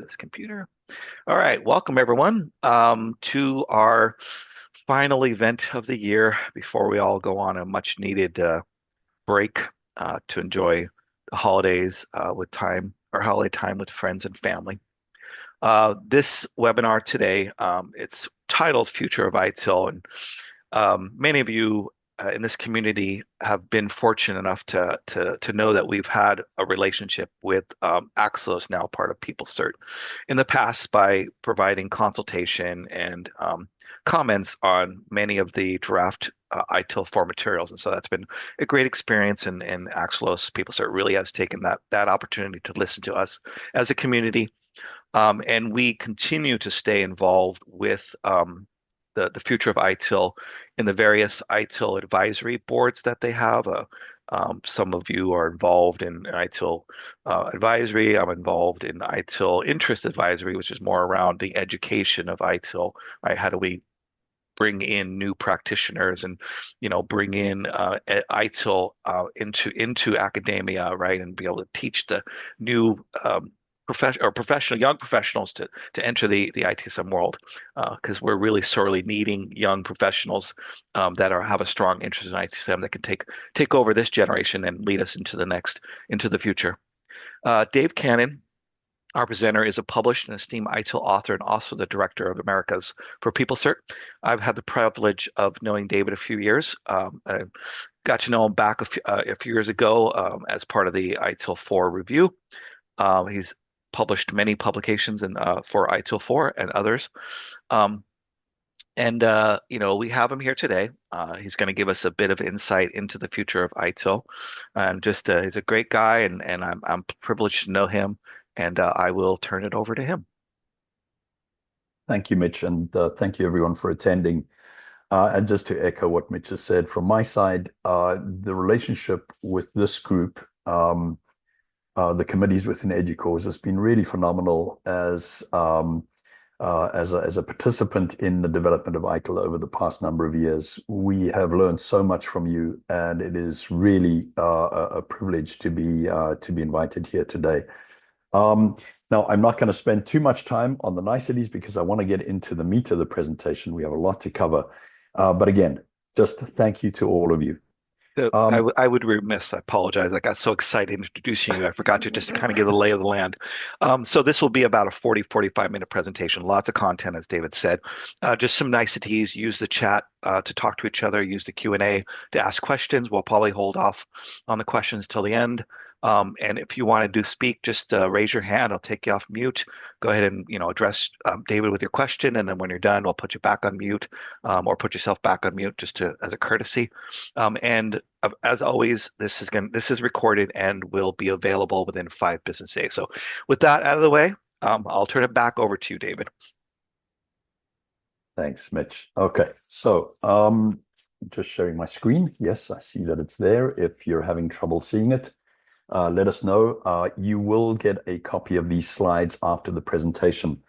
this computer. All right, welcome everyone to our final event of the year before we all go on a much needed break to enjoy the holidays with time or holiday time with friends and family. This webinar today, it's titled Future of ITIL, and many of you in this community have been fortunate enough to know that we've had a relationship with Axos, now part of PeopleCert, in the past by providing consultation and comments on many of the draft ITIL 4 materials. And so that's been a great experience, and Axos PeopleCert really has taken that opportunity to listen to us as a community. And we continue to stay involved with the future of ITIL in the various ITIL advisory boards that they have. Some of you are involved in ITIL advisory. I'm involved in ITIL interest advisory, which is more around the education of ITIL, right? How do we bring in new practitioners and bring in ITIL into academia, right, and be able to teach the new young professionals to enter the ITSM world, because we're really sorely needing young professionals that have a strong interest in ITSM that can take over this generation and lead us into the future. Dave Cannon, our presenter, is a published and esteemed ITIL author and also the director of Americas for PeopleCert. I've had the privilege of knowing David a few years. I got to know him back a few years ago as part of the ITIL 4 review. He's published many publications for ITIL 4 and others. We have him here today. He's going to give us a bit of insight into the future of ITIL. And he's a great guy, and I'm privileged to know him, and I will turn it over to him. Thank you, Mitch, and thank you everyone for attending. And just to echo what Mitch has said, from my side, the relationship with this group, the committees within EDUCAUSE, has been really phenomenal as a participant in the development of ITIL over the past number of years. We have learned so much from you, and it is really a privilege to be invited here today. Now, I'm not going to spend too much time on the niceties because I want to get into the meat of the presentation. We have a lot to cover. But again, just thank you to all of you. I would be remiss. I apologize. I got so excited introducing you. I forgot to just kind of give the lay of the land. So this will be about a 45-minute presentation. Lots of content, as David said. Just some niceties. Use the chat to talk to each other. Use the Q&A to ask questions. We'll probably hold off on the questions till the end. And if you want to speak, just raise your hand. I'll take you off mute. Go ahead and address David with your question, and then when you're done, we'll put you back on mute, or put yourself back on mute just as a courtesy. And as always, this is recorded and will be available within 5 business days. So with that out of the way, I'll turn it back over to you, David. Thanks, Mitch. Okay, so just sharing my screen. Yes, I see that it's there. If you're having trouble seeing it, let us know. You will get a copy of these slides after the presentation.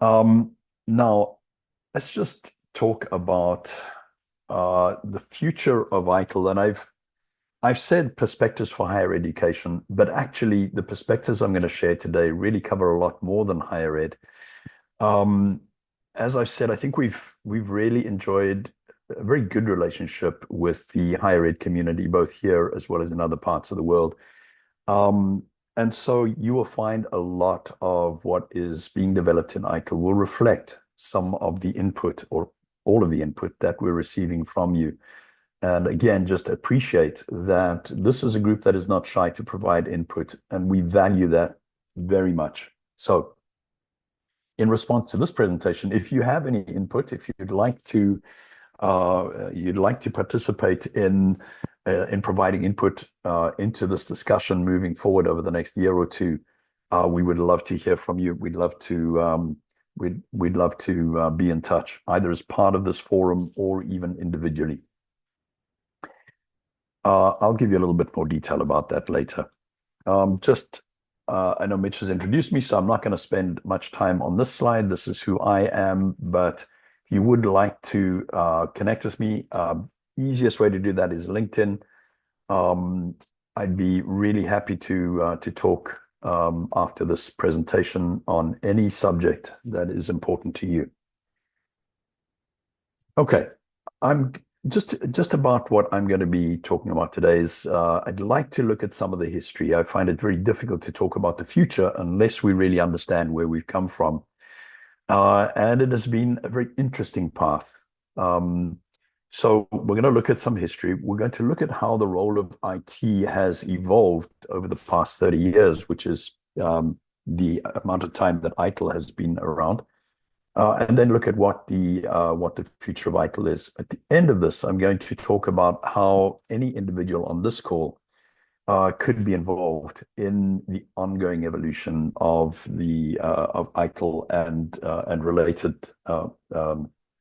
Now, let's just talk about the future of ITIL. And I've said perspectives for higher education, but actually the perspectives I'm going to share today really cover a lot more than higher ed. As I've said, I think we've really enjoyed a very good relationship with the higher ed community, both here as well as in other parts of the world. And so you will find a lot of what is being developed in ITIL will reflect some of the input or all of the input that we're receiving from you. And again, just appreciate that this is a group that is not shy to provide input, and we value that very much. So in response to this presentation, if you have any input, if you'd like to participate in providing input into this discussion moving forward over the next year or two, we would love to hear from you. We'd love to be in touch, either as part of this forum or even individually. I'll give you a little bit more detail about that later. I know Mitch has introduced me, so I'm not going to spend much time on this slide. This is who I am, but if you would like to connect with me, easiest way to do that is LinkedIn. I'd be really happy to talk after this presentation on any subject that is important to you. Okay, I'm just about what I'm going to be talking about today is I'd like to look at some of the history. I find it very difficult to talk about the future unless we really understand where we've come from. And it has been a very interesting path. Um, so we're going to look at some history. We're going to look at how the role of IT has evolved over the past 30 years, which is the amount of time that ITIL has been around. And then look at what the future of ITIL is. At the end of this, I'm going to talk about how any individual on this call could be involved in the ongoing evolution of ITIL and related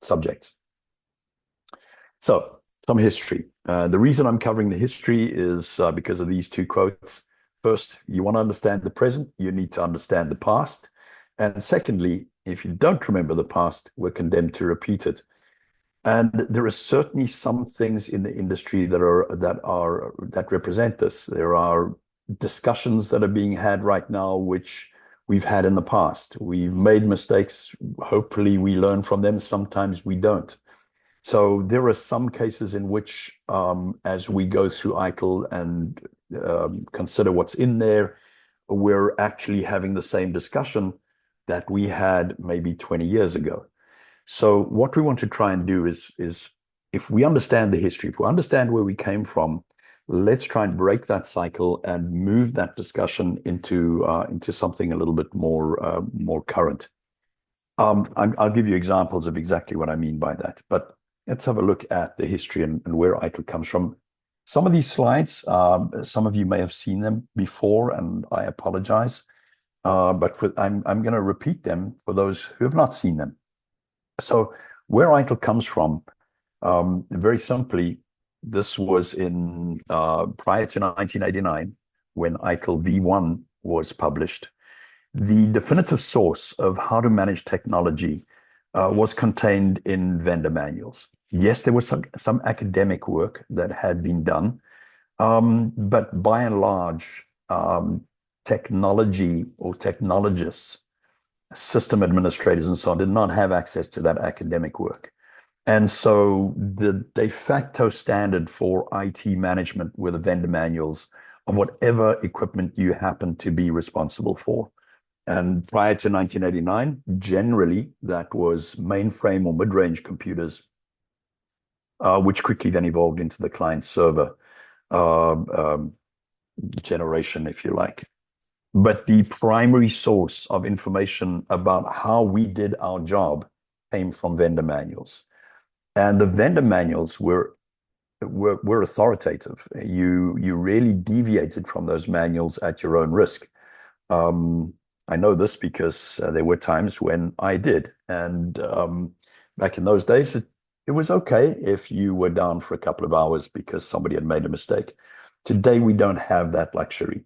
subjects. So, some history. The reason I'm covering the history is because of these two quotes. First, you want to understand the present, you need to understand the past. And secondly, if you don't remember the past, we're condemned to repeat it. And there are certainly some things in the industry that represent this. There are discussions that are being had right now, which we've had in the past. We've made mistakes. Hopefully, we learn from them. Sometimes we don't. So there are some cases in which, as we go through ITIL and consider what's in there, we're actually having the same discussion that we had maybe 20 years ago. So what we want to try and do is if we understand the history, if we understand where we came from, let's try and break that cycle and move that discussion into something a little bit more current. I'll give you examples of exactly what I mean by that, but let's have a look at the history and where ITIL comes from. Some of these slides, some of you may have seen them before, and I apologize, but I'm going to repeat them for those who have not seen them. So where ITIL comes from, very simply, this was in prior to 1989 when ITIL V1 was published. The definitive source of how to manage technology was contained in vendor manuals. Yes, there was some academic work that had been done, but by and large, technology or technologists, system administrators and so on, did not have access to that academic work. And so the de facto standard for IT management were the vendor manuals of whatever equipment you happen to be responsible for. And prior to 1989, generally, that was mainframe or mid-range computers, which quickly then evolved into the client server generation, if you like. But the primary source of information about how we did our job came from vendor manuals. And the vendor manuals were authoritative. You really deviated from those manuals at your own risk. I know this because there were times when I did. And back in those days, it was okay if you were down for a couple of hours because somebody had made a mistake. Today, we don't have that luxury.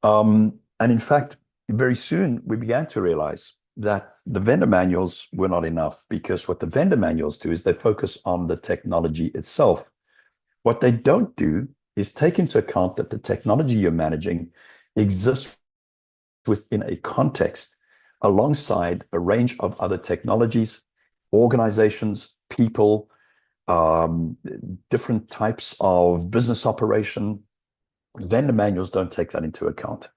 And in fact, very soon we began to realize that the vendor manuals were not enough, because what the vendor manuals do is they focus on the technology itself. What they don't do is take into account that the technology you're managing exists within a context alongside a range of other technologies, organizations, people, different types of business operation. Vendor manuals don't take that into account.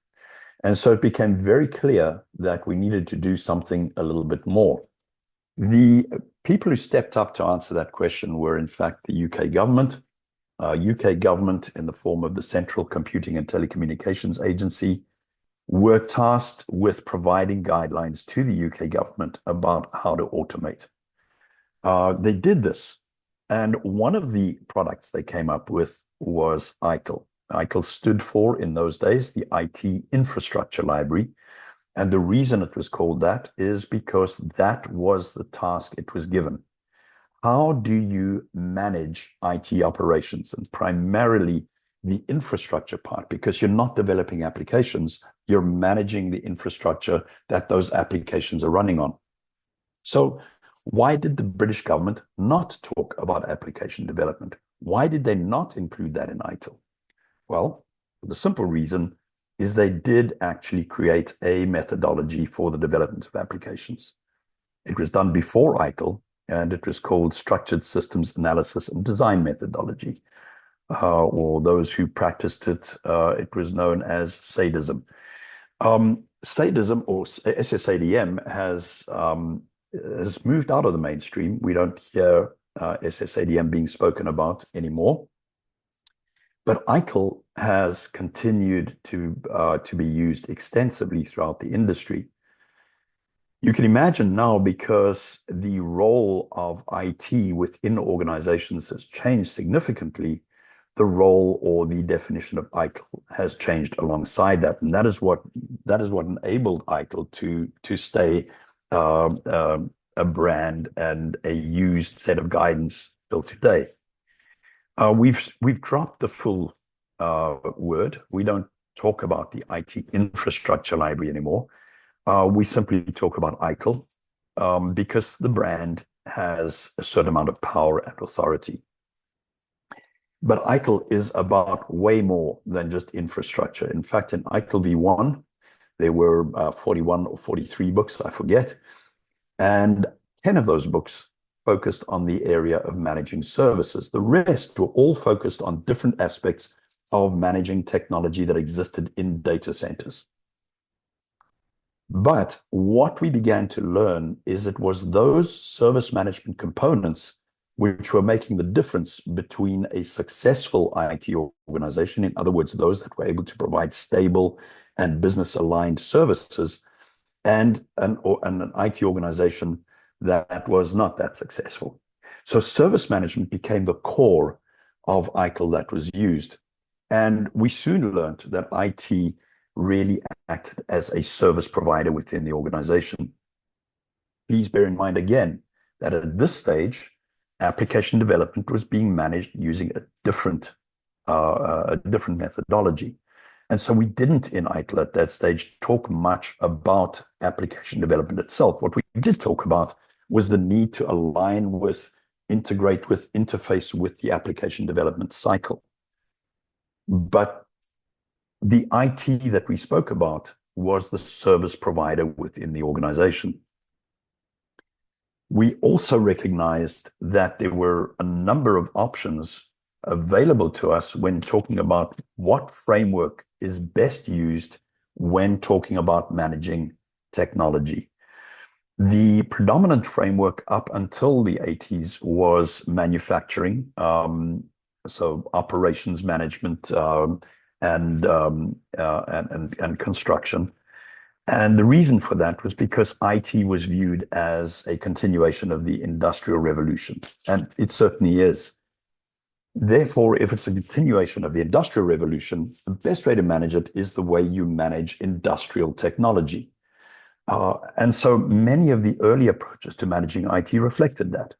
And so it became very clear that we needed to do something a little bit more. The people who stepped up to answer that question were, in fact, the UK government. UK government, in the form of the Central Computing and Telecommunications Agency, were tasked with providing guidelines to the UK government about how to automate. They did this. And one of the products they came up with was ITIL. ITIL stood for, in those days, the IT Infrastructure Library. And the reason it was called that is because that was the task it was given. How do you manage IT operations, and primarily the infrastructure part? Because you're not developing applications, you're managing the infrastructure that those applications are running on. So why did the British government not talk about application development? Why did they not include that in ITIL? Well, the simple reason is they did actually create a methodology for the development of applications. It was done before ITIL, and it was called Structured Systems Analysis and Design Methodology. Or those who practiced it, it was known as sadism. Sadism or SSADM has moved out of the mainstream. We don't hear SSADM being spoken about anymore. But ITIL has continued to be used extensively throughout the industry. You can imagine now, because the role of IT within organizations has changed significantly, the role or the definition of ITIL has changed alongside that. And that is what enabled ITIL to stay a brand and a used set of guidance till today. We've dropped the full word. We don't talk about the IT infrastructure library anymore. We simply talk about ITIL because the brand has a certain amount of power and authority. But ITIL is about way more than just infrastructure. In fact, in ITIL V1, there were 41 or 43 books, I forget. And 10 of those books focused on the area of managing services. The rest were all focused on different aspects of managing technology that existed in data centers. But what we began to learn is it was those service management components which were making the difference between a successful IT organization, in other words, those that were able to provide stable and business-aligned services, and an IT organization that was not that successful. So service management became the core of ITIL that was used. And we soon learned that IT really acted as a service provider within the organization. Please bear in mind again that at this stage, application development was being managed using a different methodology. And so we didn't in ITIL at that stage talk much about application development itself. What we did talk about was the need to align with, integrate with, interface with the application development cycle. But the IT that we spoke about was the service provider within the organization. We also recognized that there were a number of options available to us when talking about what framework is best used when talking about managing technology. The predominant framework up until the 80s was manufacturing, so operations management and construction. And the reason for that was because IT was viewed as a continuation of the Industrial Revolution, and it certainly is. Therefore, if it's a continuation of the Industrial Revolution, the best way to manage it is the way you manage industrial technology. And so many of the early approaches to managing IT reflected that.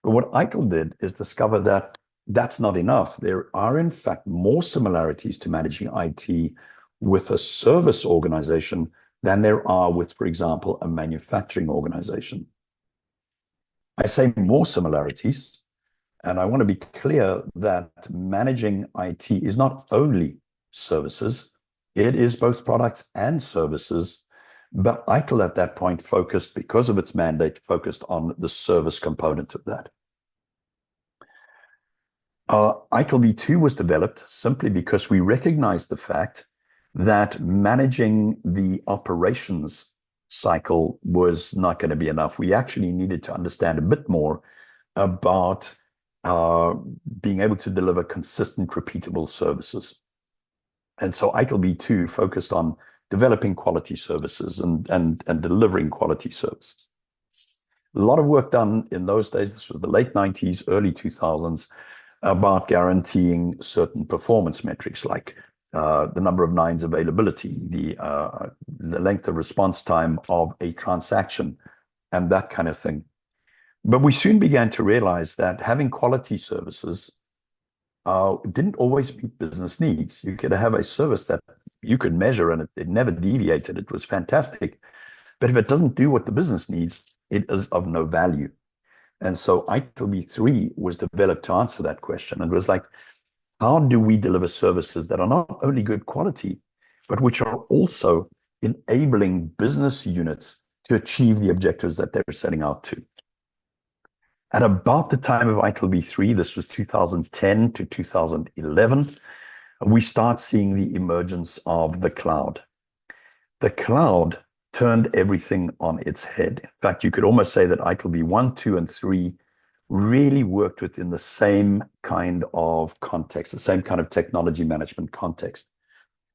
But what ITIL did is discover that that's not enough. There are, in fact, more similarities to managing IT with a service organization than there are with, for example, a manufacturing organization. I say more similarities, and I want to be clear that managing IT is not only services, it is both products and services. But ITIL at that point focused, because of its mandate, focused on the service component of that. ITIL V2 was developed simply because we recognized the fact that managing the operations cycle was not going to be enough. We actually needed to understand a bit more about being able to deliver consistent, repeatable services. And so ITIL V2 focused on developing quality services and delivering quality services. A lot of work done in those days, this was the late 90s, early 2000s, about guaranteeing certain performance metrics like the number of nines availability, the length of response time of a transaction, and that kind of thing. But we soon began to realize that having quality services didn't always meet business needs. You could have a service that you could measure and it never deviated. It was fantastic. But if it doesn't do what the business needs, it is of no value. And so ITIL V3 was developed to answer that question. And it was like, how do we deliver services that are not only good quality, but which are also enabling business units to achieve the objectives that they're setting out to. At about the time of ITIL v3, this was 2010 to 2011, we start seeing the emergence of the cloud. The cloud turned everything on its head. In fact, you could almost say that ITIL v1, 2, and 3 really worked within the same kind of context, the same kind of technology management context.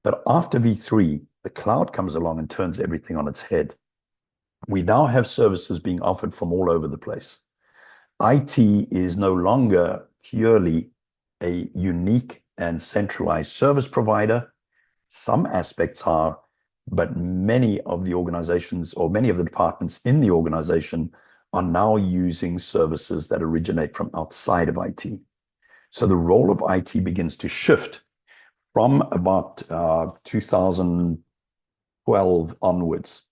But after v3, the cloud comes along and turns everything on its head. We now have services being offered from all over the place. IT is no longer purely a unique and centralized service provider. Some aspects are, but many of the organizations or many of the departments in the organization are now using services that originate from outside of IT. So the role of IT begins to shift from about 2012 onwards.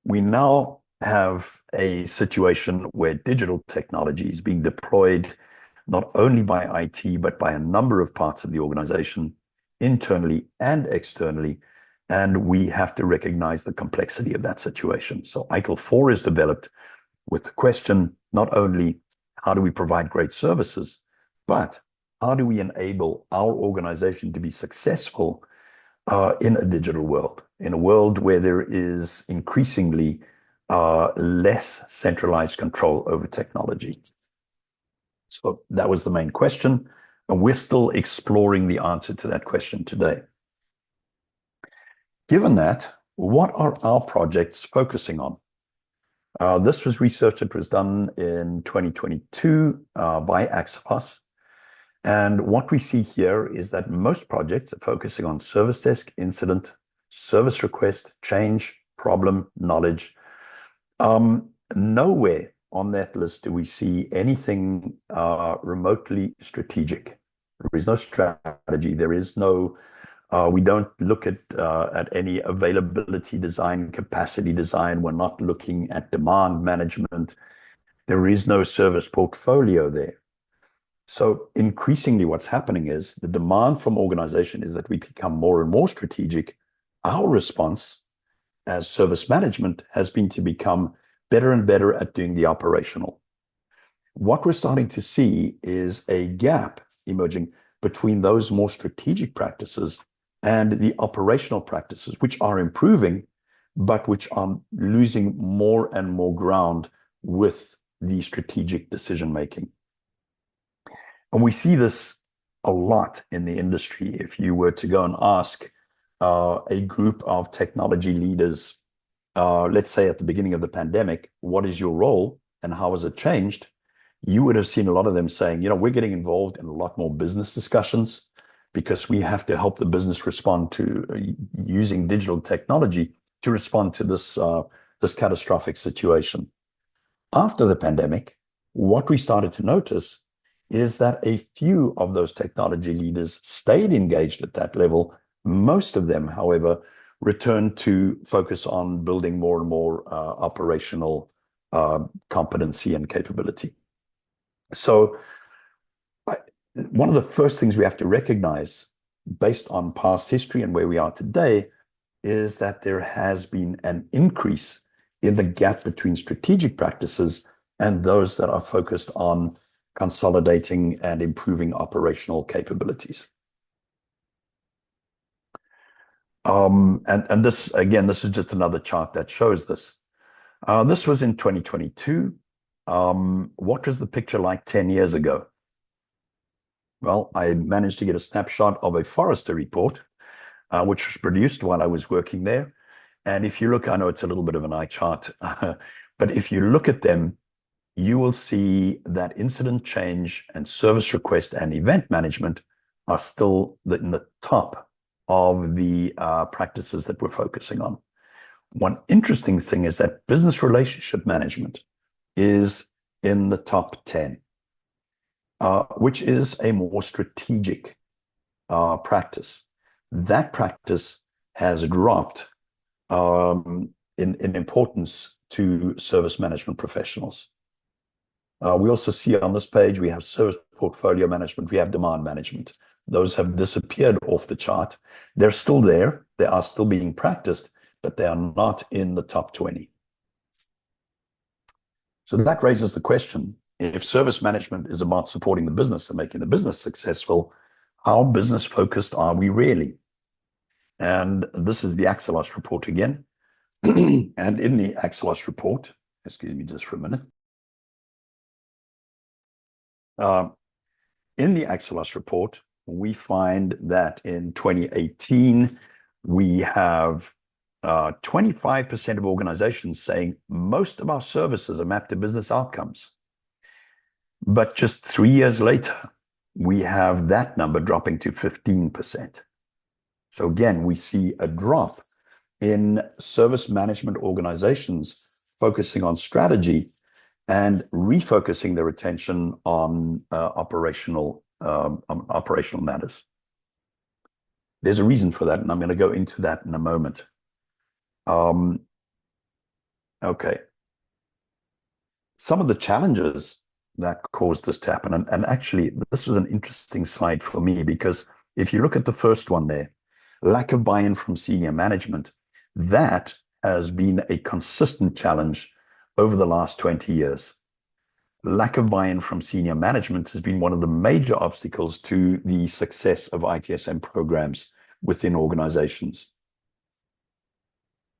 We now have a situation where digital technology is being deployed not only by IT, but by a number of parts of the organization, internally and externally, and we have to recognize the complexity of that situation. So ITIL 4 is developed with the question, not only how do we provide great services, but how do we enable our organization to be successful in a digital world, in a world where there is increasingly less centralized control over technology. So that was the main question, and we're still exploring the answer to that question today. Given that, what are our projects focusing on? This was research that was done in 2022 by Axos. And what we see here is that most projects are focusing on service desk, incident, service request, change, problem, knowledge. Nowhere on that list do we see anything remotely strategic. There is no strategy. There is no, we don't look at any availability design, capacity design. We're not looking at demand management. There is no service portfolio there. So increasingly what's happening is the demand from organization is that we become more and more strategic. Our response as service management has been to become better and better at doing the operational. What we're starting to see is a gap emerging between those more strategic practices and the operational practices, which are improving, but which are losing more and more ground with the strategic decision-making. And we see this a lot in the industry. If you were to go and ask a group of technology leaders, let's say at the beginning of the pandemic, what is your role and how has it changed? You would have seen a lot of them saying, you know, we're getting involved in a lot more business discussions because we have to help the business respond to using digital technology to respond to this catastrophic situation. After the pandemic, what we started to notice is that a few of those technology leaders stayed engaged at that level. Most of them, however, returned to focus on building more and more operational competency and capability. So one of the first things we have to recognize based on past history and where we are today is that there has been an increase in the gap between strategic practices and those that are focused on consolidating and improving operational capabilities. And this, again, this is just another chart that shows this. This was in 2022. What was the picture like 10 years ago? Well, I managed to get a snapshot of a Forrester report, which was produced while I was working there. And if you look, I know it's a little bit of an eye chart, but if you look at them, you will see that incident change and service request and event management are still in the top of the practices that we're focusing on. One interesting thing is that business relationship management is in the top 10, which is a more strategic practice. That practice has dropped in importance to service management professionals. We also see on this page, we have service portfolio management, we have demand management. Those have disappeared off the chart. They're still there. They are still being practiced, but they are not in the top 20. So that raises the question, if service management is about supporting the business and making the business successful, how business focused are we really? And this is the Axelos report again. And in the Axelos report, excuse me just for a minute. In the Axelos report, we find that in 2018, we have 25% of organizations saying most of our services are mapped to business outcomes. But just 3 years later, we have that number dropping to 15%. So again, we see a drop in service management organizations focusing on strategy and refocusing their attention on operational matters. There's a reason for that, and I'm going to go into that in a moment. Okay. Some of the challenges that caused this to happen, and actually this was an interesting slide for me, because if you look at the first one there, lack of buy-in from senior management, that has been a consistent challenge over the last 20 years. Lack of buy-in from senior management has been one of the major obstacles to the success of ITSM programs within organizations.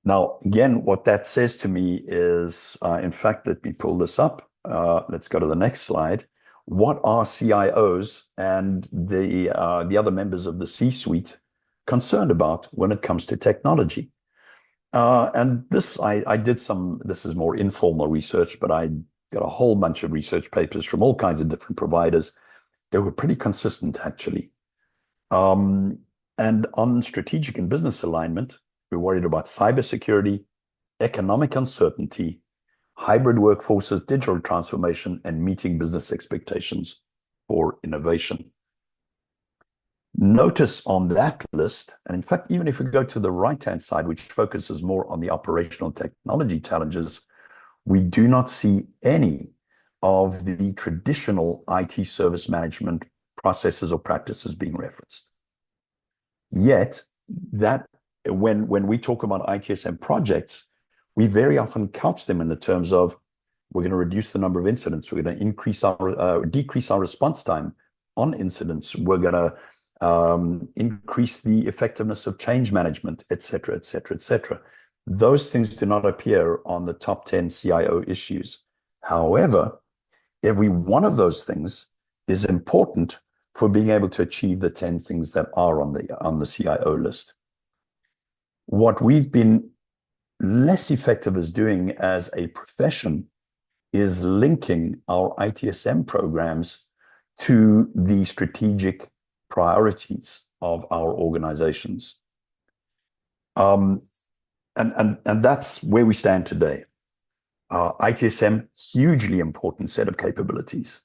Now, again, what that says to me is, in fact, let me pull this up. Let's go to the next slide. What are CIOs and the other members of the C-suite concerned about when it comes to technology? And this, I did some, this is more informal research, but I got a whole bunch of research papers from all kinds of different providers. They were pretty consistent, actually. And on strategic and business alignment, we're worried about cybersecurity, economic uncertainty, hybrid workforces, digital transformation, and meeting business expectations for innovation. Notice on that list, and in fact, even if we go to the right-hand side, which focuses more on the operational technology challenges, we do not see any of the traditional IT service management processes or practices being referenced. Yet, that when we talk about ITSM projects, we very often couch them in the terms of, we're going to reduce the number of incidents, we're going to decrease our response time on incidents, we're going to increase the effectiveness of change management, et cetera, et cetera, et cetera. Those things do not appear on the top 10 CIO issues. However, every one of those things is important for being able to achieve the 10 things that are on the CIO list. What we've been less effective as doing as a profession is linking our ITSM programs to the strategic priorities of our organizations. And that's where we stand today. ITSM, hugely important set of capabilities.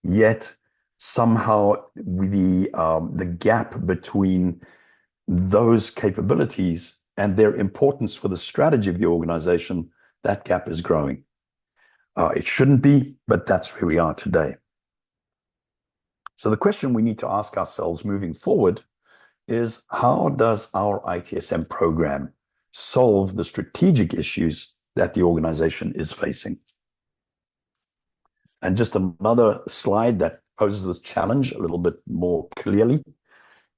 Yet somehow the gap between those capabilities and their importance for the strategy of the organization, that gap is growing. It shouldn't be, but that's where we are today. So the question we need to ask ourselves moving forward is, how does our ITSM program solve the strategic issues that the organization is facing? And just another slide that poses this challenge a little bit more clearly.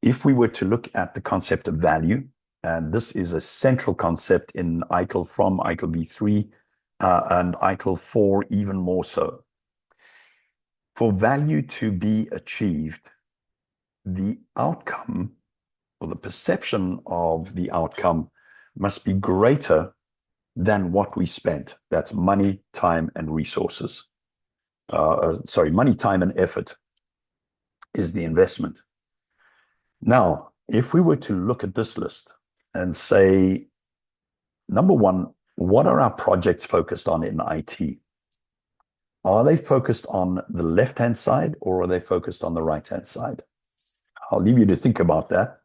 If we were to look at the concept of value, and this is a central concept in ITIL from ITIL v3 and ITIL 4 even more so. For value to be achieved, the outcome or the perception of the outcome must be greater than what we spent. That's money, time, and resources. Money, time, and effort is the investment. Now, if we were to look at this list and say, number one, what are our projects focused on in IT? Are they focused on the left-hand side or are they focused on the right-hand side? I'll leave you to think about that.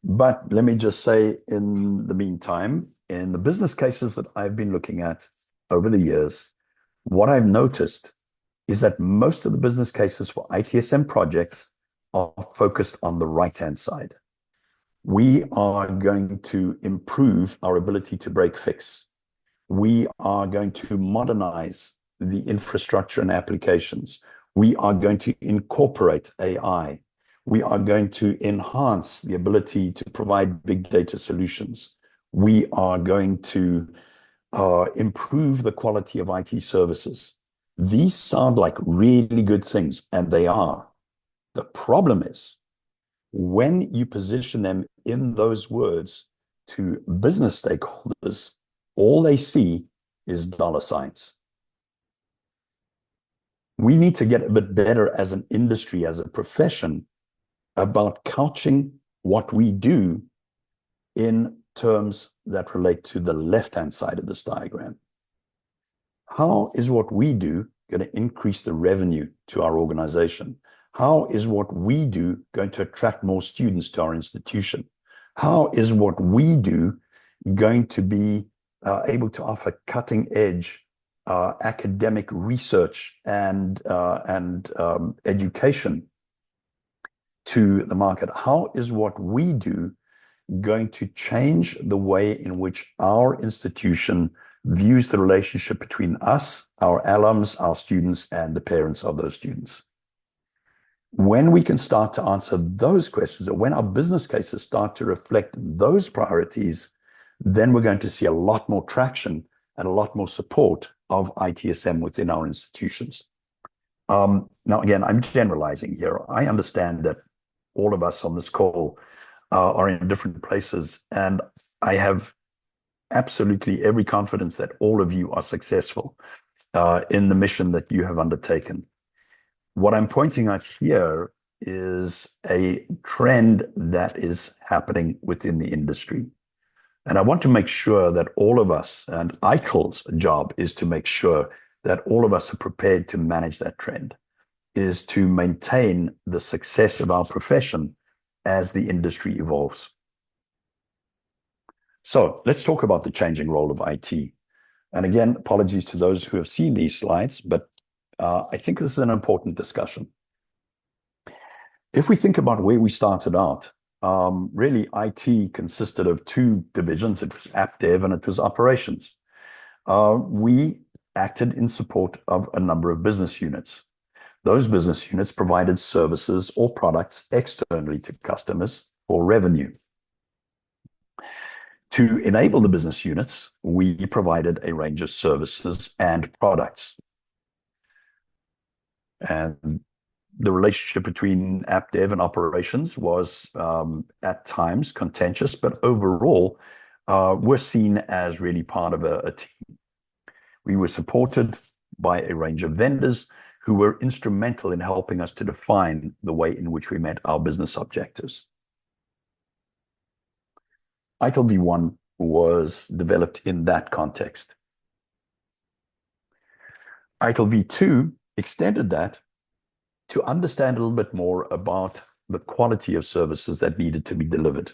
But let me just say, in the meantime, in the business cases that I've been looking at over the years, what I've noticed is that most of the business cases for ITSM projects are focused on the right-hand side. We are going to improve our ability to break fix. We are going to modernize the infrastructure and applications. We are going to incorporate AI. We are going to enhance the ability to provide big data solutions. We are going to improve the quality of IT services. These sound like really good things, and they are. The problem is when you position them in those words to business stakeholders, all they see is dollar signs. We need to get a bit better as an industry, as a profession, about couching what we do in terms that relate to the left-hand side of this diagram. How is what we do going to increase the revenue to our organization? How is what we do going to attract more students to our institution? How is what we do going to be able to offer cutting-edge academic research and education to the market? How is what we do going to change the way in which our institution views the relationship between us, our alums, our students, and the parents of those students? When we can start to answer those questions, or when our business cases start to reflect those priorities, then we're going to see a lot more traction and a lot more support of ITSM within our institutions. Now, again, I'm generalizing here. I understand that all of us on this call are in different places, and I have absolutely every confidence that all of you are successful in the mission that you have undertaken. What I'm pointing out here is a trend that is happening within the industry. And I want to make sure that all of us, and ITIL's job is to make sure that all of us are prepared to manage that trend, is to maintain the success of our profession as the industry evolves. So let's talk about the changing role of IT. And again, apologies to those who have seen these slides, but I think this is an important discussion. If we think about where we started out, really IT consisted of two divisions. It was app dev and it was operations. We acted in support of a number of business units. Those business units provided services or products externally to customers for revenue. To enable the business units, we provided a range of services and products. And the relationship between app dev and operations was at times contentious, but overall, we're seen as really part of a team. We were supported by a range of vendors who were instrumental in helping us to define the way in which we met our business objectives. ITIL v1 was developed in that context. ITIL v2 extended that to understand a little bit more about the quality of services that needed to be delivered.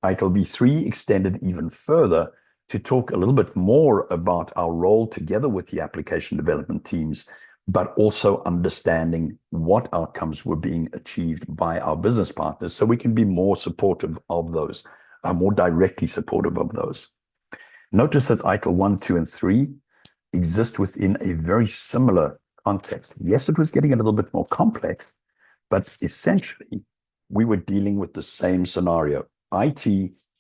ITIL v3 extended even further to talk a little bit more about our role together with the application development teams, but also understanding what outcomes were being achieved by our business partners so we can be more supportive of those, more directly supportive of those. Notice that ITIL 1, 2, and 3 exist within a very similar context. Yes, it was getting a little bit more complex, but essentially we were dealing with the same scenario. IT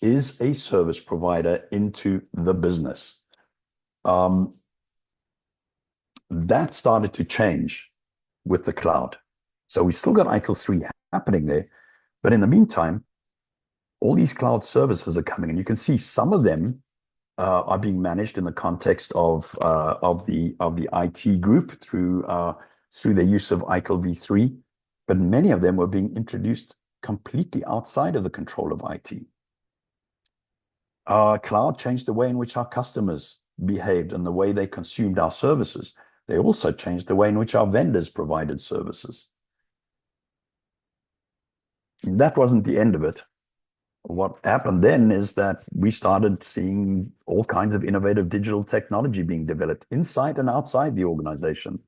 is a service provider into the business. That started to change with the cloud. So we still got ITIL 3 happening there, but in the meantime, all these cloud services are coming, and you can see some of them are being managed in the context of the IT group through their use of ITIL v3, but many of them were being introduced completely outside of the control of IT. Cloud changed the way in which our customers behaved and the way they consumed our services. They also changed the way in which our vendors provided services. That wasn't the end of it. What happened then is that we started seeing all kinds of innovative digital technology being developed inside and outside the organization.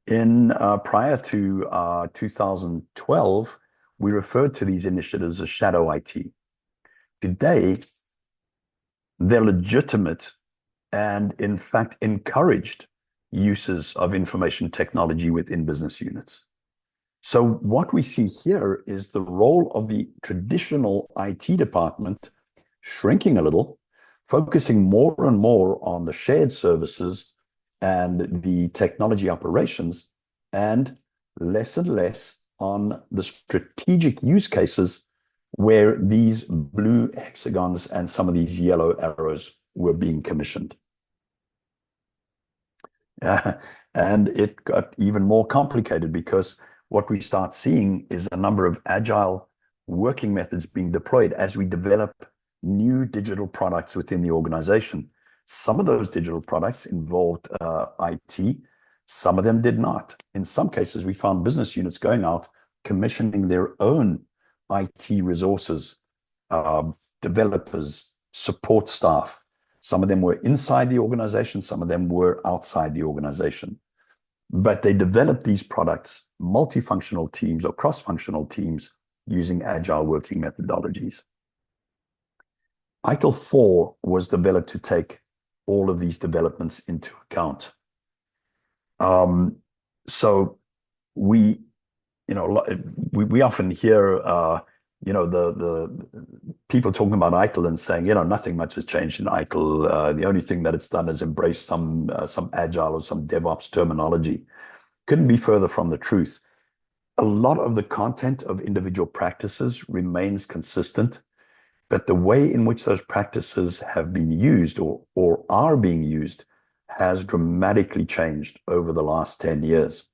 In prior to 2012, we referred to these initiatives as shadow IT. Today, they're legitimate and, in fact, encouraged uses of information technology within business units. So what we see here is the role of the traditional IT department shrinking a little, focusing more and more on the shared services and the technology operations, and less on the strategic use cases where these blue hexagons and some of these yellow arrows were being commissioned. And it got even more complicated because what we start seeing is a number of agile working methods being deployed as we develop new digital products within the organization. Some of those digital products involved IT, some of them did not. In some cases, we found business units going out, commissioning their own IT resources, developers, support staff. Some of them were inside the organization, some of them were outside the organization. But they developed these products, multifunctional teams or cross-functional teams, using agile working methodologies. ITIL 4 was developed to take all of these developments into account. So we often hear the people talking about ITIL and saying, nothing much has changed in ITIL. The only thing that it's done is embrace some agile or some DevOps terminology. Couldn't be further from the truth. A lot of the content of individual practices remains consistent, but the way in which those practices have been used or are being used has dramatically changed over the last 10 years.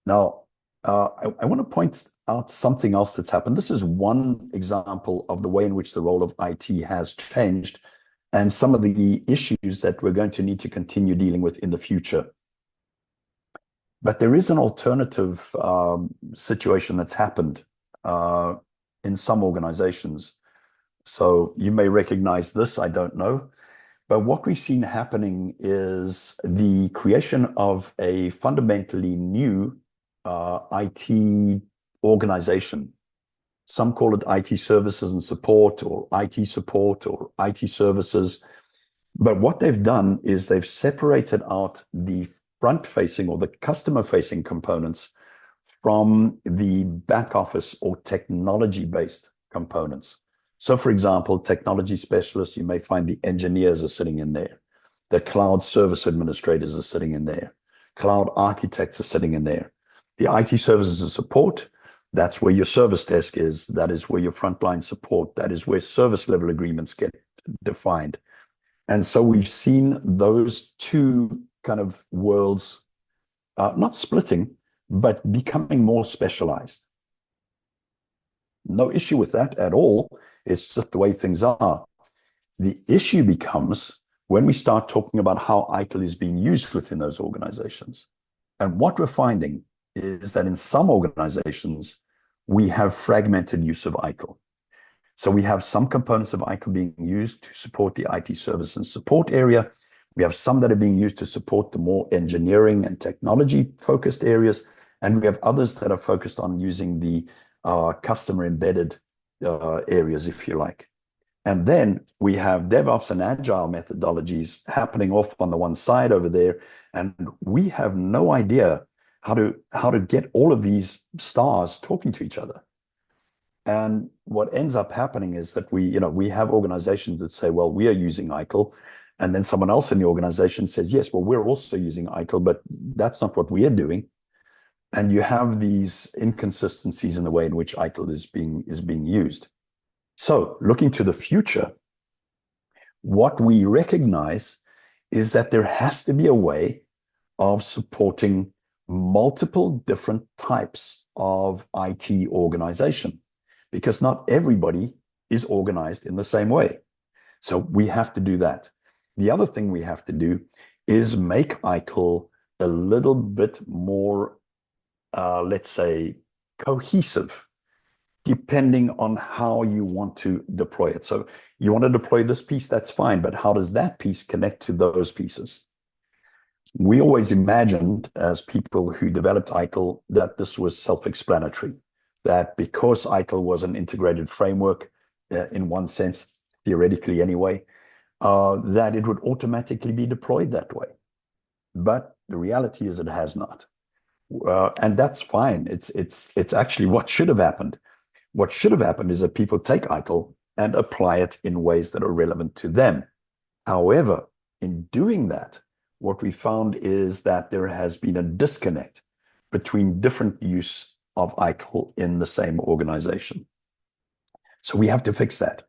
Now, I want to point out something else that's happened. This is one example of the way in which the role of IT has changed and some of the issues that we're going to need to continue dealing with in the future. But there is an alternative situation that's happened in some organizations. So you may recognize this, I don't know. But what we've seen happening is the creation of a fundamentally new IT organization. Some call it IT services and support, or IT support, or IT services. But what they've done is they've separated out the front-facing or the customer-facing components from the back office or technology-based components. So, for example, technology specialists, you may find the engineers are sitting in there. The cloud service administrators are sitting in there. Cloud architects are sitting in there. The IT services and support, that's where your service desk is. That is where your frontline support, that is where service level agreements get defined. And so we've seen those two kind of worlds not splitting, but becoming more specialized. No issue with that at all. It's just the way things are. The issue becomes when we start talking about how ITIL is being used within those organizations. And what we're finding is that in some organizations, we have fragmented use of ITIL. So we have some components of ITIL being used to support the IT service and support area. We have some that are being used to support the more engineering and technology focused areas. And we have others that are focused on using the customer embedded areas, if you like. And then we have DevOps and Agile methodologies happening off on the one side over there. And we have no idea how to get all of these stars talking to each other. And what ends up happening is that we have organizations that say, well, we are using ITIL. And then someone else in the organization says, yes, well, we're also using ITIL, but that's not what we are doing. And you have these inconsistencies in the way in which ITIL is being used. So looking to the future, what we recognize is that there has to be a way of supporting multiple different types of IT organization, because not everybody is organized in the same way. So we have to do that. The other thing we have to do is make ITIL a little bit more, let's say, cohesive, depending on how you want to deploy it. So you want to deploy this piece, that's fine, but how does that piece connect to those pieces? We always imagined, as people who developed ITIL, that this was self-explanatory, that because ITIL was an integrated framework, in one sense, theoretically anyway, that it would automatically be deployed that way. But the reality is it has not. And that's fine. It's actually what should have happened. What should have happened is that people take ITIL and apply it in ways that are relevant to them. However, in doing that, what we found is that there has been a disconnect between different use of ITIL in the same organization. So we have to fix that.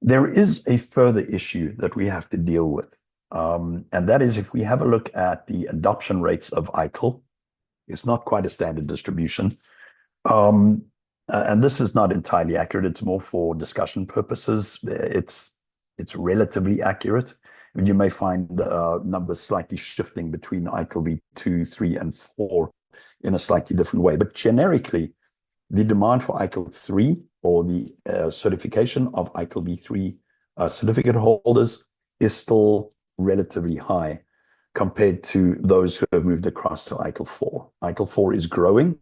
There is a further issue that we have to deal with. And that is if we have a look at the adoption rates of ITIL, it's not quite a standard distribution. And this is not entirely accurate. It's more for discussion purposes. It's relatively accurate. You may find numbers slightly shifting between ITIL v2, 3, and 4 in a slightly different way. But generically, the demand for ITIL 3 or the certification of ITIL v3 certificate holders is still relatively high compared to those who have moved across to ITIL 4. ITIL 4 is growing,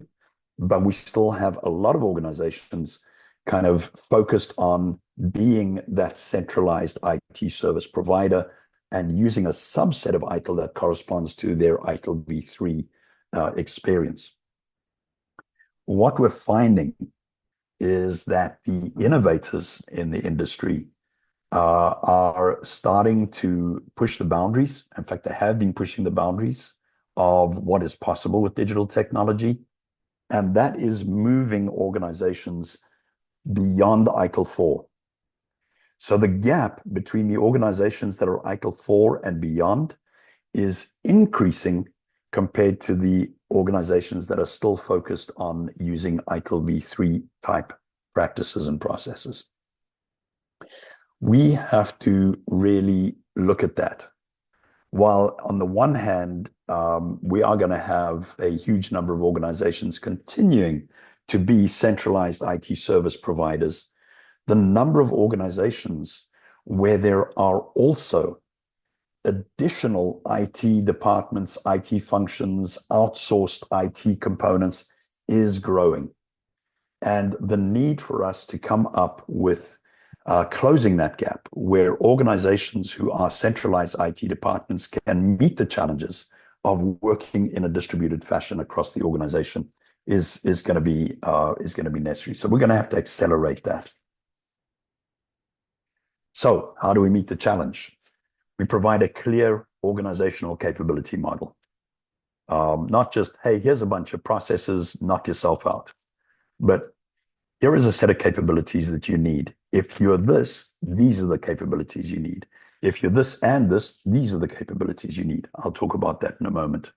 but we still have a lot of organizations kind of focused on being that centralized IT service provider and using a subset of ITIL that corresponds to their ITIL v3 experience. What we're finding is that the innovators in the industry are starting to push the boundaries. In fact, they have been pushing the boundaries of what is possible with digital technology. And that is moving organizations beyond ITIL 4. So the gap between the organizations that are ITIL 4 and beyond is increasing compared to the organizations that are still focused on using ITIL v3 type practices and processes. We have to really look at that. While on the one hand, we are going to have a huge number of organizations continuing to be centralized IT service providers, the number of organizations where there are also additional IT departments, IT functions, outsourced IT components is growing. And the need for us to come up with closing that gap where organizations who are centralized IT departments can meet the challenges of working in a distributed fashion across the organization is going to be necessary. So we're going to have to accelerate that. So how do we meet the challenge? We provide a clear organizational capability model. Not just, hey, here's a bunch of processes, knock yourself out. But here is a set of capabilities that you need. If you're this, these are the capabilities you need. If you're this and this, these are the capabilities you need. I'll talk about that in a moment.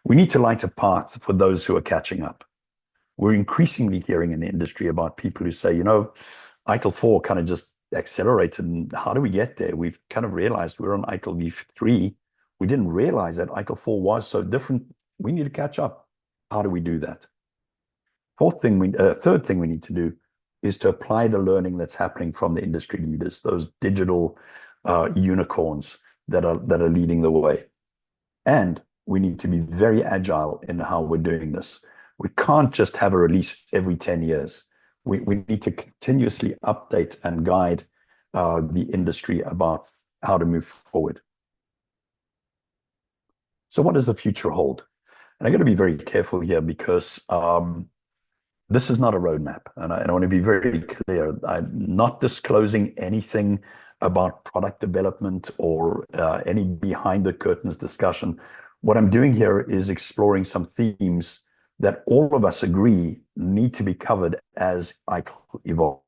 We need to light a path for those who are catching up. We're increasingly hearing in the industry about people who say, you know, ITIL 4 kind of just accelerated. And how do we get there? We've kind of realized we're on ITIL v3. We didn't realize that ITIL 4 was so different. We need to catch up. How do we do that? Third thing we need to do is to apply the learning that's happening from the industry leaders, those digital unicorns that are leading the way. And we need to be very agile in how we're doing this. We can't just have a release every 10 years. We need to continuously update and guide the industry about how to move forward. So what does the future hold? And I'm going to be very careful here because this is not a roadmap. And I want to be very clear. I'm not disclosing anything about product development or any behind the curtains discussion. What I'm doing here is exploring some themes that all of us agree need to be covered as ITIL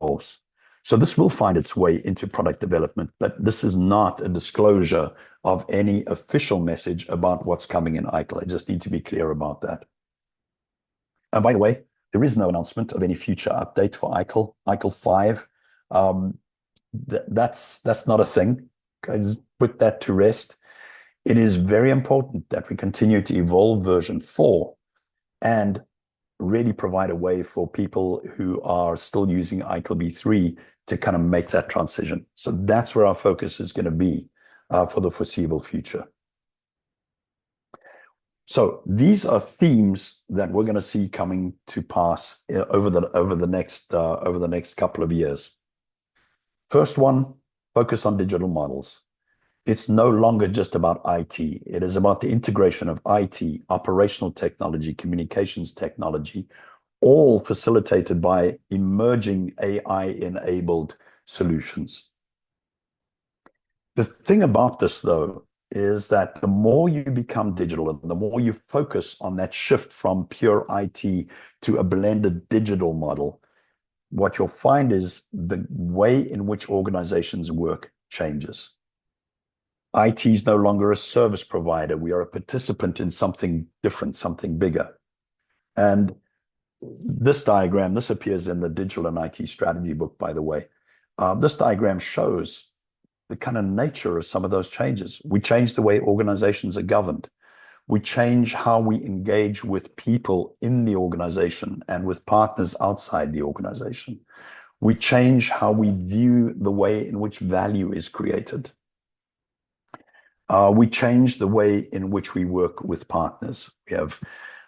evolves. So this will find its way into product development, but this is not a disclosure of any official message about what's coming in ITIL. I just need to be clear about that. And by the way, there is no announcement of any future update for ITIL. ITIL 5, that's not a thing. I just put that to rest. It is very important that we continue to evolve version 4 and really provide a way for people who are still using ITIL v3 to kind of make that transition. So that's where our focus is going to be for the foreseeable future. So these are themes that we're going to see coming to pass over the next couple of years. First one, focus on digital models. It's no longer just about IT. It is about the integration of IT, operational technology, communications technology, all facilitated by emerging AI-enabled solutions. The thing about this, though, is that the more you become digital and the more you focus on that shift from pure IT to a blended digital model, what you'll find is the way in which organizations work changes. IT is no longer a service provider. We are a participant in something different, something bigger. And this diagram, this appears in the Digital and IT Strategy book, by the way. This diagram shows the kind of nature of some of those changes. We change the way organizations are governed. We change how we engage with people in the organization and with partners outside the organization. We change how we view the way in which value is created. We change the way in which we work with partners.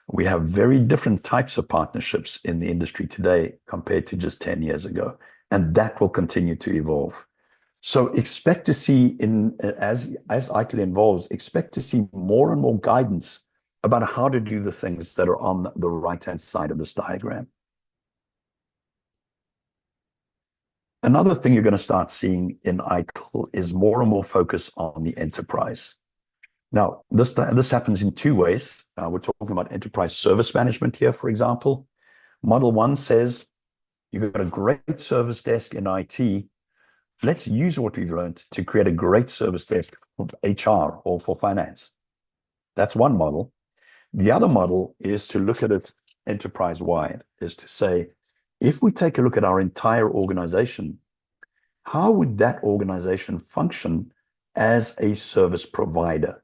We have very different types of partnerships in the industry today compared to just 10 years ago, and that will continue to evolve. So expect to see, as ITIL evolves, expect to see more and more guidance about how to do the things that are on the right-hand side of this diagram. Another thing you're going to start seeing in ITIL is more and more focus on the enterprise. Now, this happens in two ways. We're talking about enterprise service management here, for example. Model 1 says, you've got a great service desk in IT. Let's use what we've learned to create a great service desk for HR or for finance. That's one model. The other model is to look at it enterprise-wide, is to say, if we take a look at our entire organization, how would that organization function as a service provider?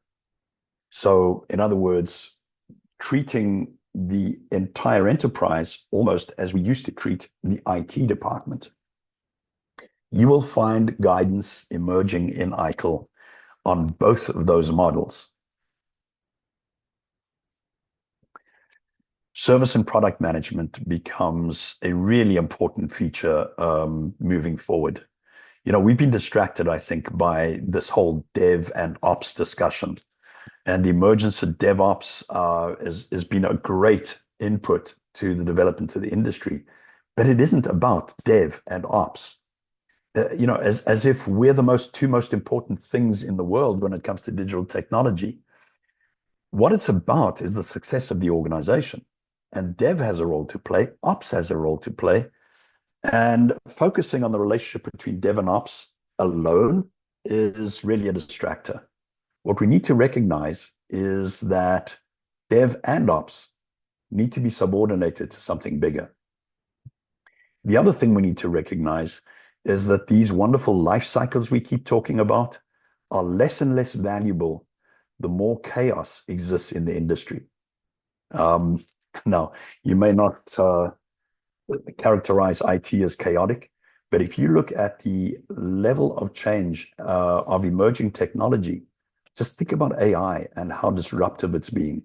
So, in other words, treating the entire enterprise almost as we used to treat the IT department. You will find guidance emerging in ITIL on both of those models. Service and product management becomes a really important feature moving forward. You know, we've been distracted, I think, by this whole dev and ops discussion. And the emergence of DevOps has been a great input to the development of the industry. But it isn't about dev and ops. You know, as if we're the two most important things in the world when it comes to digital technology. What it's about is the success of the organization. And dev has a role to play, ops has a role to play. And focusing on the relationship between dev and ops alone is really a distractor. What we need to recognize is that dev and ops need to be subordinated to something bigger. The other thing we need to recognize is that these wonderful life cycles we keep talking about are less and less valuable the more chaos exists in the industry. Now, you may not characterize IT as chaotic, but if you look at the level of change of emerging technology, just think about AI and how disruptive it's being.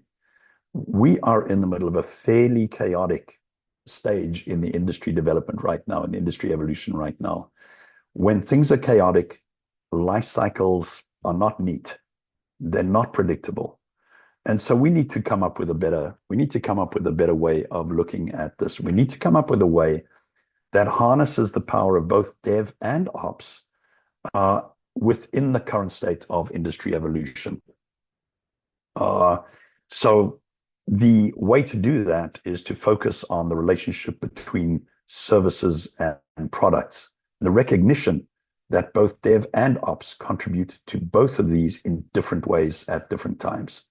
We are in the middle of a fairly chaotic stage in the industry development right now, in industry evolution right now. When things are chaotic, life cycles are not neat. They're not predictable. And so we need to come up with a better way of looking at this. We need to come up with a way that harnesses the power of both dev and ops within the current state of industry evolution. So the way to do that is to focus on the relationship between services and products, the recognition that both dev and ops contribute to both of these in different ways at different times.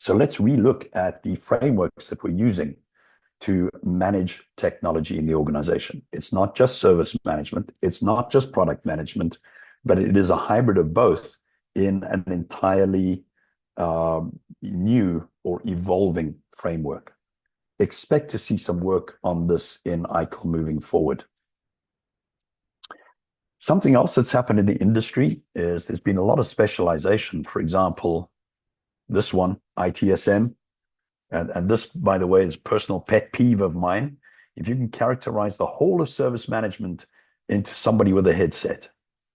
So let's relook at the frameworks that we're using to manage technology in the organization. It's not just service management, it's not just product management, but it is a hybrid of both in an entirely new or evolving framework. expect to see some work on this in ITIL moving forward. Something else that's happened in the industry is there's been a lot of specialization. For example, this one, ITSM, and this, by the way, is a personal pet peeve of mine. If you can characterize the whole of service management into somebody with a headset,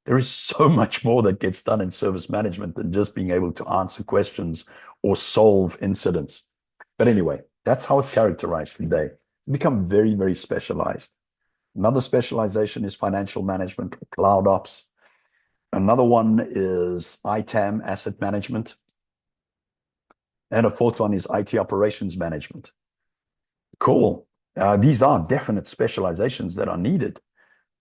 there is so much more that gets done in service management than just being able to answer questions or solve incidents. But anyway, that's how it's characterized today. It's become very, very specialized. Another specialization is financial management, cloud ops. Another one is ITAM, asset management. And a fourth one is IT operations management. Cool. These are definite specializations that are needed.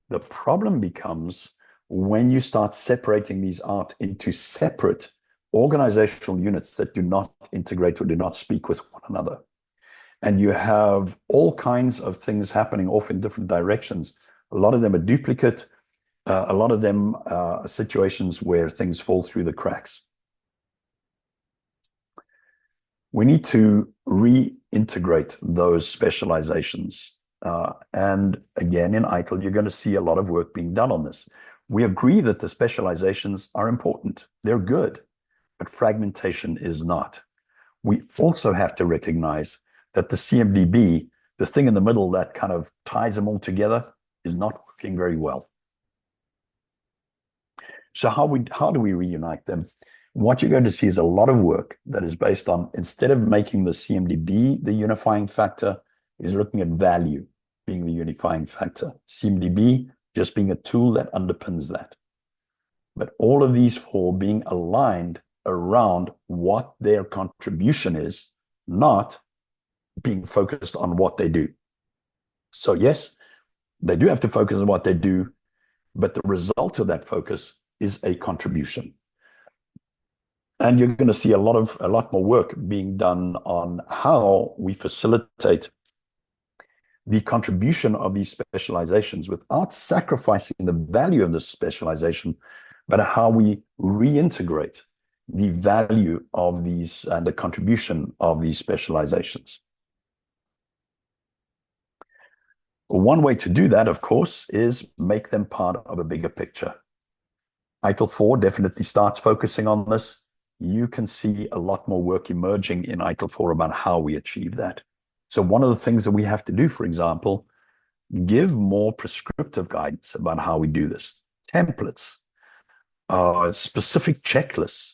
The problem becomes when you start separating these out into separate organizational units that do not integrate or do not speak with one another. And you have all kinds of things happening off in different directions. A lot of them are duplicate. A lot of them are situations where things fall through the cracks. We need to reintegrate those specializations. And again, in ITIL, you're going to see a lot of work being done on this. We agree that the specializations are important. They're good, but fragmentation is not. We also have to recognize that the CMDB, the thing in the middle that kind of ties them all together, is not working very well. So how do we reunite them? What you're going to see is a lot of work that is based on, instead of making the CMDB the unifying factor, is looking at value being the unifying factor. CMDB just being a tool that underpins that. But all of these four being aligned around what their contribution is, not being focused on what they do. So yes, they do have to focus on what they do, but the result of that focus is a contribution. And you're going to see a lot more work being done on how we facilitate the contribution of these specializations without sacrificing the value of this specialization, but how we reintegrate the value of these and the contribution of these specializations. One way to do that, of course, is make them part of a bigger picture. ITIL 4 definitely starts focusing on this. You can see a lot more work emerging in ITIL 4 about how we achieve that. So one of the things that we have to do, for example, give more prescriptive guidance about how we do this. Templates, specific checklists,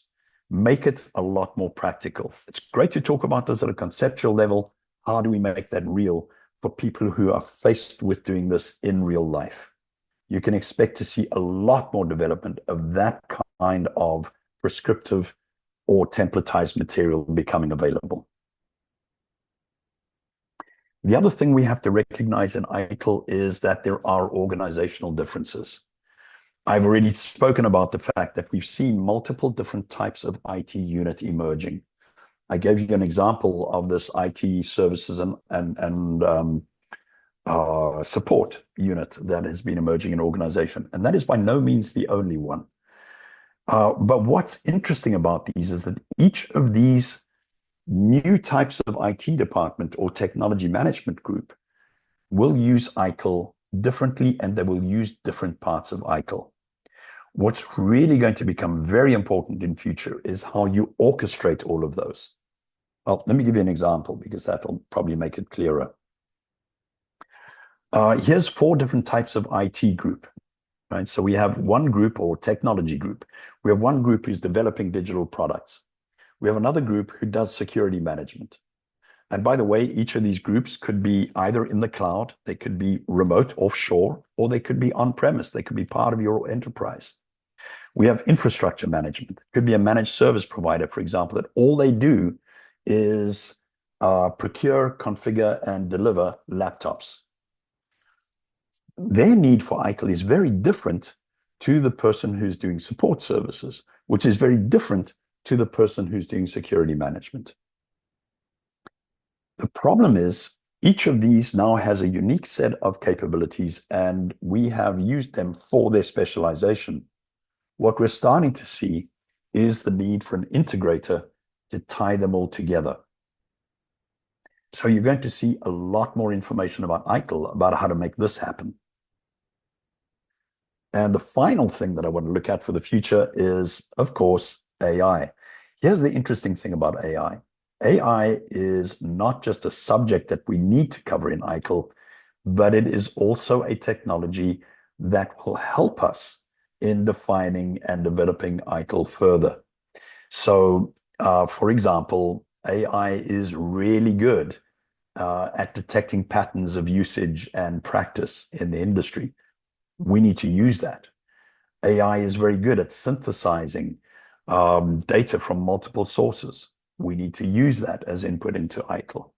make it a lot more practical. It's great to talk about this at a conceptual level. How do we make that real for people who are faced with doing this in real life? You can expect to see a lot more development of that kind of prescriptive or templatized material becoming available. The other thing we have to recognize in ITIL is that there are organizational differences. I've already spoken about the fact that we've seen multiple different types of IT unit emerging. I gave you an example of this IT services and support unit that has been emerging in organization. And that is by no means the only one. But what's interesting about these is that each of these new types of IT department or technology management group will use ITIL differently, and they will use different parts of ITIL. What's really going to become very important in future is how you orchestrate all of those. Well, let me give you an example because that will probably make it clearer. Here's 4 different types of IT group, right? So we have one group or technology group. We have one group who's developing digital products. We have another group who does security management. And by the way, each of these groups could be either in the cloud, they could be remote offshore, or they could be on-premise. They could be part of your enterprise. We have infrastructure management. It could be a managed service provider, for example, that all they do is procure, configure, and deliver laptops. Their need for ITIL is very different to the person who's doing support services, which is very different to the person who's doing security management. The problem is each of these now has a unique set of capabilities, and we have used them for their specialization. What we're starting to see is the need for an integrator to tie them all together. So you're going to see a lot more information about ITIL, about how to make this happen. And the final thing that I want to look at for the future is, of course, AI. Here's the interesting thing about AI. AI is not just a subject that we need to cover in ITIL, but it is also a technology that will help us in defining and developing ITIL further. So, for example, AI is really good at detecting patterns of usage and practice in the industry. We need to use that. AI is very good at synthesizing data from multiple sources. We need to use that as input into ITIL.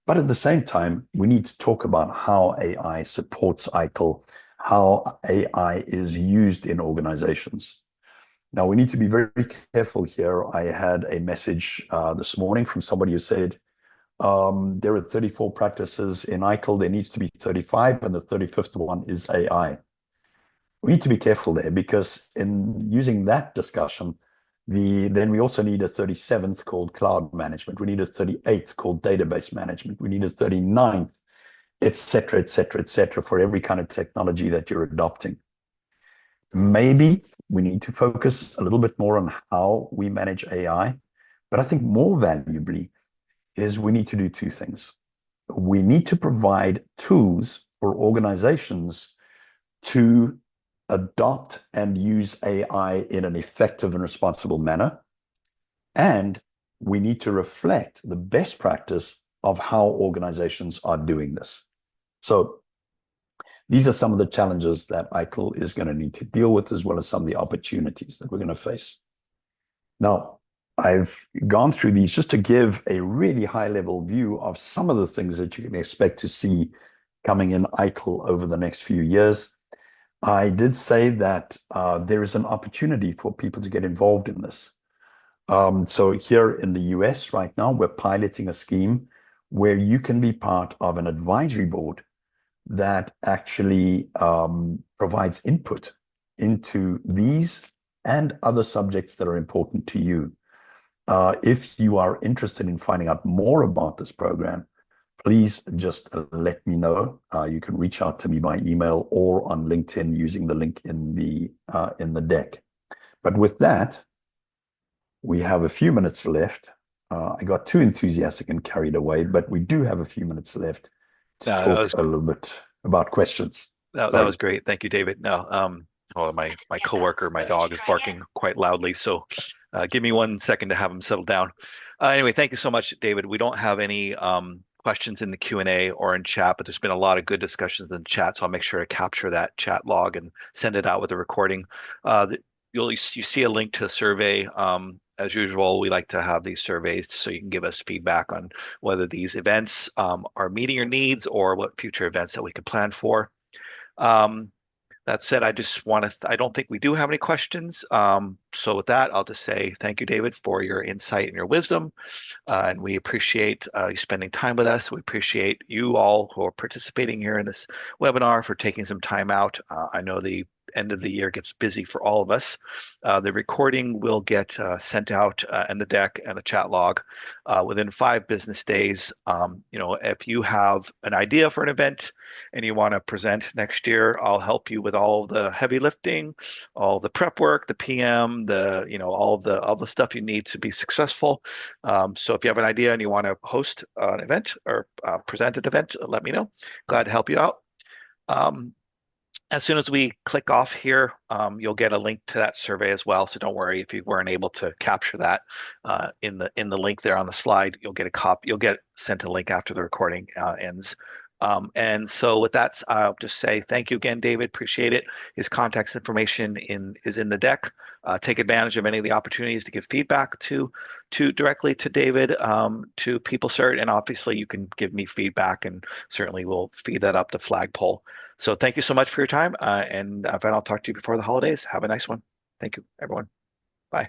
But at the same time, we need to talk about how AI supports ITIL, how AI is used in organizations. Now, we need to be very careful here. I had a message this morning from somebody who said, there are 34 practices in ITIL. There needs to be 35, and the 35th one is AI. We need to be careful there because in using that discussion, then we also need a 37th called cloud management. We need a 38th called database management. We need a 39th, et cetera, et cetera, et cetera, for every kind of technology that you're adopting. Maybe we need to focus a little bit more on how we manage AI, but I think more valuably is we need to do two things. We need to provide tools for organizations to adopt and use AI in an effective and responsible manner. And we need to reflect the best practice of how organizations are doing this. So these are some of the challenges that ITIL is going to need to deal with, as well as some of the opportunities that we're going to face. Now, I've gone through these just to give a really high-level view of some of the things that you can expect to see coming in ITIL over the next few years. I did say that there is an opportunity for people to get involved in this. So here in the US right now, we're piloting a scheme where you can be part of an advisory board that actually provides input into these and other subjects that are important to you. If you are interested in finding out more about this program, please just let me know. You can reach out to me by email or on LinkedIn using the link in the deck. But with that, we have a few minutes left. I got too enthusiastic and carried away, but we do have a few minutes left to No, talk a little bit about questions. that Sorry. was great. Thank you, David. No, oh, my coworker, my dog is barking quite loudly, so give me 1 second to have him settle down. Anyway, thank you so much, David. We don't have any questions in the Q&A or in chat, but there's been a lot of good discussions in chat, so I'll make sure to capture that chat log and send it out with a recording. You see a link to a survey. As usual, we like to have these surveys so you can give us feedback on whether these events are meeting your needs or what future events that we could plan for. Um, that said, I don't think we do have any questions. So with that, I'll just say thank you, David, for your insight and your wisdom. And we appreciate you spending time with us. We appreciate you all who are participating here in this webinar for taking some time out. I know the end of the year gets busy for all of us. The recording will get sent out and the deck and the chat log within 5 business days. If you have an idea for an event and you want to present next year, I'll help you with all the heavy lifting, all the prep work, the PM, all the stuff you need to be successful. So if you have an idea and you want to host an event or present an event, let me know. Glad to help you out. As soon as we click off here, you'll get a link to that survey as well. So don't worry if you weren't able to capture that in the link there on the slide. You'll get a copy. You'll get sent a link after the recording ends. And so with that, I'll just say thank you again, David. Appreciate it. His contact information is in the deck. Take advantage of any of the opportunities to give feedback to directly to David, to PeopleCert, and obviously you can give me feedback, and certainly we'll feed that up the flagpole. So thank you so much for your time, and I'll talk to you before the holidays. Have a nice one. Thank you, everyone. Bye.